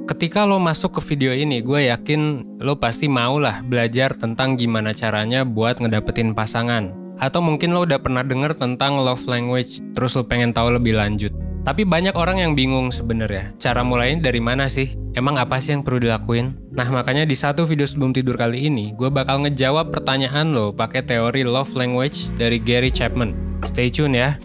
Ketika lo masuk ke video ini, gue yakin lo pasti mau lah belajar tentang gimana caranya buat ngedapetin pasangan. Atau mungkin lo udah pernah denger tentang love language, terus lo pengen tahu lebih lanjut. Tapi banyak orang yang bingung sebenarnya, cara mulainya dari mana sih? Emang apa sih yang perlu dilakuin? Nah, makanya di satu video sebelum tidur kali ini, gue bakal ngejawab pertanyaan lo pakai teori love language dari Gary Chapman. Stay tune ya.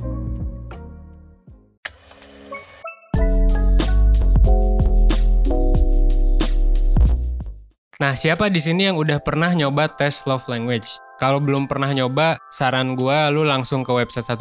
Nah, siapa di sini yang udah pernah nyoba tes love language? Kalau belum pernah nyoba, saran gue lu langsung ke website 1%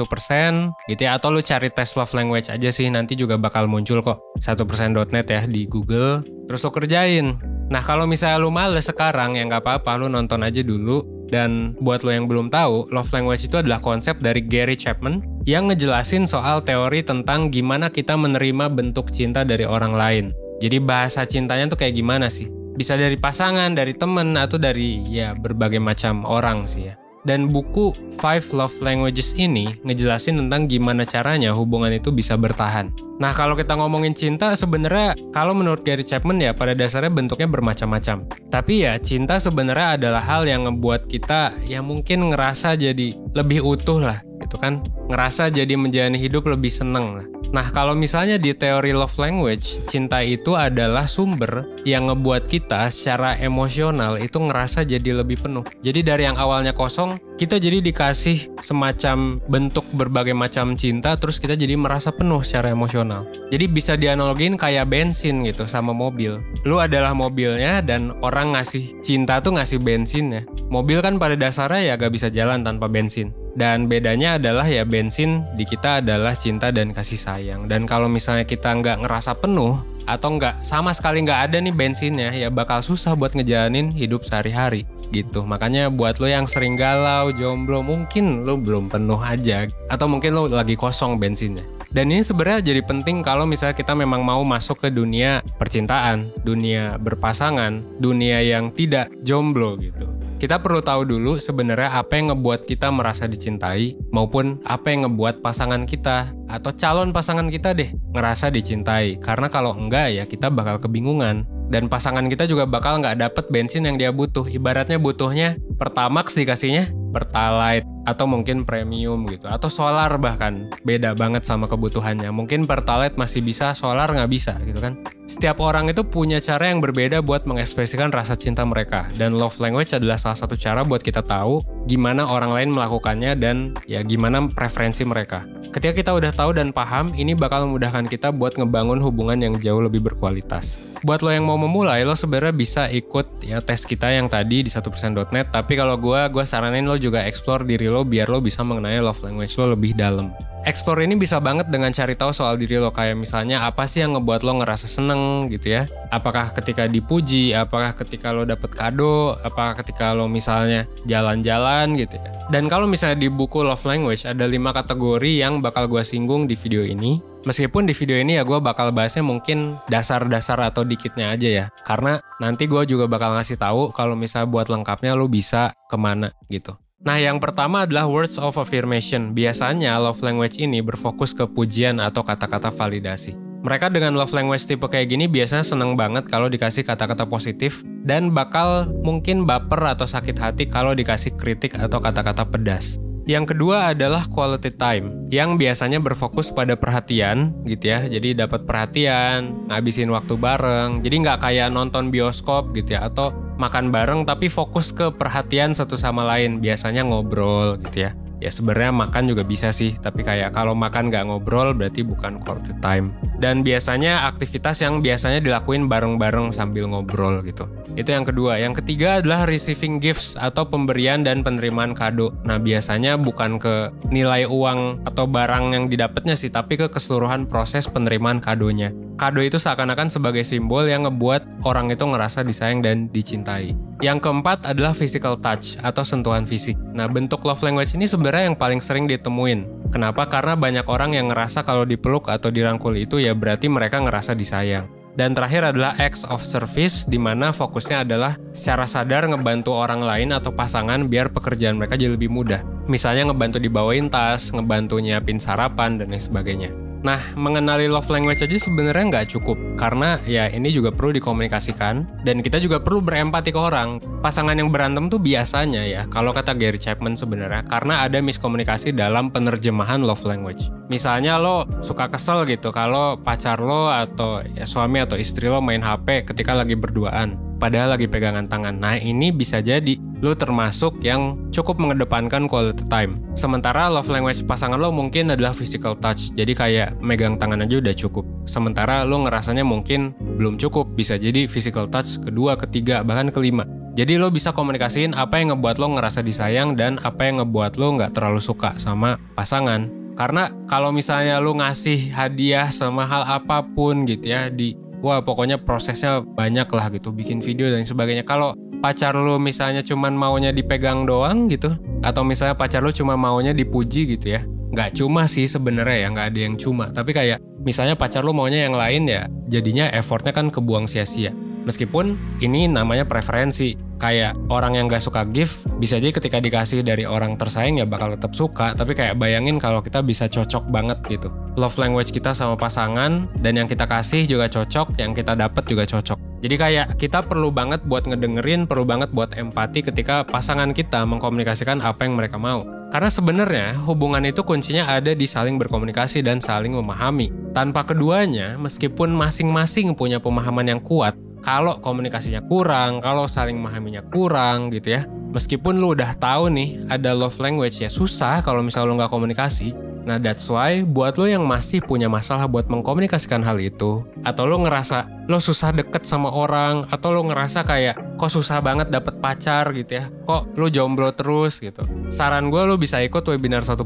gitu ya, atau lu cari tes love language aja sih, nanti juga bakal muncul kok 1%.net ya di Google, terus lu kerjain. Nah, kalau misalnya lu males sekarang, ya nggak apa-apa, lu nonton aja dulu. Dan buat lo yang belum tahu, love language itu adalah konsep dari Gary Chapman yang ngejelasin soal teori tentang gimana kita menerima bentuk cinta dari orang lain. Jadi bahasa cintanya tuh kayak gimana sih? Bisa dari pasangan, dari temen, atau dari ya berbagai macam orang sih ya. Dan buku 5 Love Languages ini ngejelasin tentang gimana caranya hubungan itu bisa bertahan. Nah, kalau kita ngomongin cinta, sebenarnya kalau menurut Gary Chapman ya pada dasarnya bentuknya bermacam-macam. Tapi ya cinta sebenarnya adalah hal yang ngebuat kita ya mungkin ngerasa jadi lebih utuh lah gitu kan. Ngerasa jadi menjalani hidup lebih seneng lah. Nah, kalau misalnya di teori love language, cinta itu adalah sumber yang ngebuat kita secara emosional itu ngerasa jadi lebih penuh. Jadi dari yang awalnya kosong, kita jadi dikasih semacam bentuk berbagai macam cinta, terus kita jadi merasa penuh secara emosional. Jadi bisa dianalogin kayak bensin gitu sama mobil. Lu adalah mobilnya dan orang ngasih cinta tuh ngasih bensinnya. Mobil kan pada dasarnya ya gak bisa jalan tanpa bensin. Dan bedanya adalah ya bensin di kita adalah cinta dan kasih sayang. Dan kalau misalnya kita nggak ngerasa penuh atau nggak sama sekali nggak ada nih bensinnya, ya bakal susah buat ngejalanin hidup sehari-hari gitu. Makanya buat lo yang sering galau, jomblo, mungkin lo belum penuh aja. Atau mungkin lo lagi kosong bensinnya. Dan ini sebenarnya jadi penting kalau misalnya kita memang mau masuk ke dunia percintaan, dunia berpasangan, dunia yang tidak jomblo gitu. Kita perlu tahu dulu sebenarnya apa yang ngebuat kita merasa dicintai maupun apa yang ngebuat pasangan kita atau calon pasangan kita deh ngerasa dicintai. Karena kalau enggak ya kita bakal kebingungan dan pasangan kita juga bakal nggak dapet bensin yang dia butuh. Ibaratnya butuhnya Pertamax dikasihnya Pertalite atau mungkin premium gitu atau solar, bahkan beda banget sama kebutuhannya. Mungkin Pertalite masih bisa, solar nggak bisa gitu kan. Setiap orang itu punya cara yang berbeda buat mengekspresikan rasa cinta mereka, dan love language adalah salah satu cara buat kita tahu gimana orang lain melakukannya dan ya gimana preferensi mereka. Ketika kita udah tahu dan paham, ini bakal memudahkan kita buat ngebangun hubungan yang jauh lebih berkualitas. Buat lo yang mau memulai, lo sebenarnya bisa ikut ya tes kita yang tadi di 1%.net. Tapi kalau gue saranin lo juga explore diri lo biar lo bisa mengenai love language lo lebih dalam. Explore ini bisa banget dengan cari tahu soal diri lo, kayak misalnya apa sih yang ngebuat lo ngerasa seneng gitu ya. Apakah ketika dipuji, apakah ketika lo dapet kado, apakah ketika lo misalnya jalan-jalan gitu ya. Dan kalau misalnya di buku Love Language ada 5 kategori yang bakal gue singgung di video ini. Meskipun di video ini ya gue bakal bahasnya mungkin dasar-dasar atau dikitnya aja ya. Karena nanti gue juga bakal ngasih tahu kalau misalnya buat lengkapnya lo bisa kemana gitu. Nah, yang pertama adalah words of affirmation. Biasanya love language ini berfokus ke pujian atau kata-kata validasi. Mereka dengan love language tipe kayak gini biasanya seneng banget kalau dikasih kata-kata positif dan bakal mungkin baper atau sakit hati kalau dikasih kritik atau kata-kata pedas. Yang kedua adalah quality time, yang biasanya berfokus pada perhatian gitu ya. Jadi dapat perhatian, ngabisin waktu bareng. Jadi nggak kayak nonton bioskop gitu ya, atau makan bareng tapi fokus ke perhatian satu sama lain. Biasanya ngobrol gitu ya. Ya sebenarnya makan juga bisa sih, tapi kayak kalau makan nggak ngobrol berarti bukan quality time. Dan biasanya aktivitas yang biasanya dilakuin bareng-bareng sambil ngobrol gitu. Itu yang kedua. Yang ketiga adalah receiving gifts atau pemberian dan penerimaan kado. Nah, biasanya bukan ke nilai uang atau barang yang didapatnya sih, tapi ke keseluruhan proses penerimaan kadonya. Kado itu seakan-akan sebagai simbol yang ngebuat orang itu ngerasa disayang dan dicintai. Yang keempat adalah physical touch atau sentuhan fisik. Nah, bentuk love language ini sebenarnya yang paling sering ditemuin. Kenapa? Karena banyak orang yang ngerasa kalau dipeluk atau dirangkul itu ya berarti mereka ngerasa disayang. Dan terakhir adalah acts of service, di mana fokusnya adalah secara sadar ngebantu orang lain atau pasangan biar pekerjaan mereka jadi lebih mudah. Misalnya ngebantu dibawain tas, ngebantu nyiapin sarapan, dan lain sebagainya. Nah, mengenali love language aja sebenarnya nggak cukup. Karena ya ini juga perlu dikomunikasikan. Dan kita juga perlu berempati ke orang. Pasangan yang berantem tuh biasanya ya, kalau kata Gary Chapman sebenarnya, karena ada miskomunikasi dalam penerjemahan love language. Misalnya lo suka kesel gitu kalau pacar lo atau ya suami atau istri lo main HP ketika lagi berduaan. Padahal lagi pegangan tangan. Nah, ini bisa jadi lo termasuk yang cukup mengedepankan quality time. Sementara love language pasangan lo mungkin adalah physical touch. Jadi kayak megang tangan aja udah cukup. Sementara lo ngerasanya mungkin belum cukup. Bisa jadi physical touch kedua, ketiga, bahkan kelima. Jadi lo bisa komunikasiin apa yang ngebuat lo ngerasa disayang dan apa yang ngebuat lo nggak terlalu suka sama pasangan. Karena kalau misalnya lo ngasih hadiah sama hal apapun gitu ya, wah pokoknya prosesnya banyak lah gitu, bikin video dan sebagainya. Kalau pacar lu misalnya cuman maunya dipegang doang gitu, atau misalnya pacar lu cuma maunya dipuji gitu ya, nggak cuma sih sebenarnya ya, nggak ada yang cuma. Tapi kayak misalnya pacar lu maunya yang lain ya, jadinya effortnya kan kebuang sia-sia. Meskipun ini namanya preferensi. Kayak orang yang gak suka gift, bisa aja ketika dikasih dari orang tersayang ya bakal tetap suka. Tapi kayak bayangin kalau kita bisa cocok banget gitu. Love language kita sama pasangan, dan yang kita kasih juga cocok, yang kita dapat juga cocok. Jadi kayak kita perlu banget buat ngedengerin, perlu banget buat empati ketika pasangan kita mengkomunikasikan apa yang mereka mau. Karena sebenarnya hubungan itu kuncinya ada di saling berkomunikasi dan saling memahami. Tanpa keduanya, meskipun masing-masing punya pemahaman yang kuat, kalau komunikasinya kurang, kalau saling memahaminya kurang gitu ya, meskipun lu udah tahu nih ada love language, ya susah kalau misalnya lu nggak komunikasi. Nah, that's why buat lo yang masih punya masalah buat mengkomunikasikan hal itu, atau lo ngerasa lo susah deket sama orang, atau lo ngerasa kayak kok susah banget dapet pacar gitu ya, kok lo jomblo terus gitu. Saran gue lo bisa ikut webinar 1%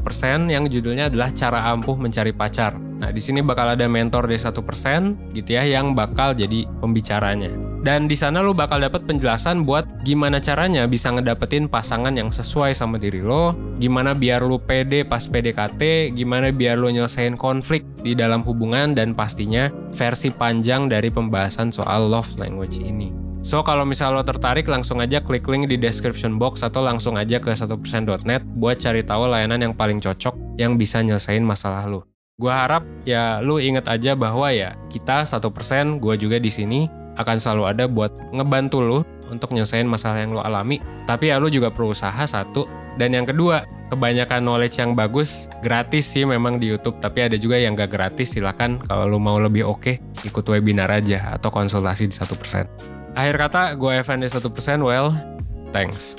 yang judulnya adalah Cara Ampuh Mencari Pacar. Nah, di sini bakal ada mentor dari 1% gitu ya yang bakal jadi pembicaranya. Dan di sana lo bakal dapat penjelasan buat gimana caranya bisa ngedapetin pasangan yang sesuai sama diri lo, gimana biar lo pede pas PDKT, gimana biar lo nyelesain konflik di dalam hubungan, dan pastinya versi panjang dari pembahasan soal love language ini. So, kalau misalnya lo tertarik, langsung aja klik link di description box atau langsung aja ke 1%.net buat cari tahu layanan yang paling cocok yang bisa nyelesain masalah lo. Gua harap ya lo inget aja bahwa ya kita 1%, gua juga di sini akan selalu ada buat ngebantu lo untuk nyelesain masalah yang lo alami. Tapi ya lo juga perlu usaha satu. Dan yang kedua, kebanyakan knowledge yang bagus gratis sih memang di YouTube, tapi ada juga yang gak gratis. Silakan kalau lo mau lebih oke, ikut webinar aja atau konsultasi di 1%. Akhir kata, gue Evan di 1%, well, thanks.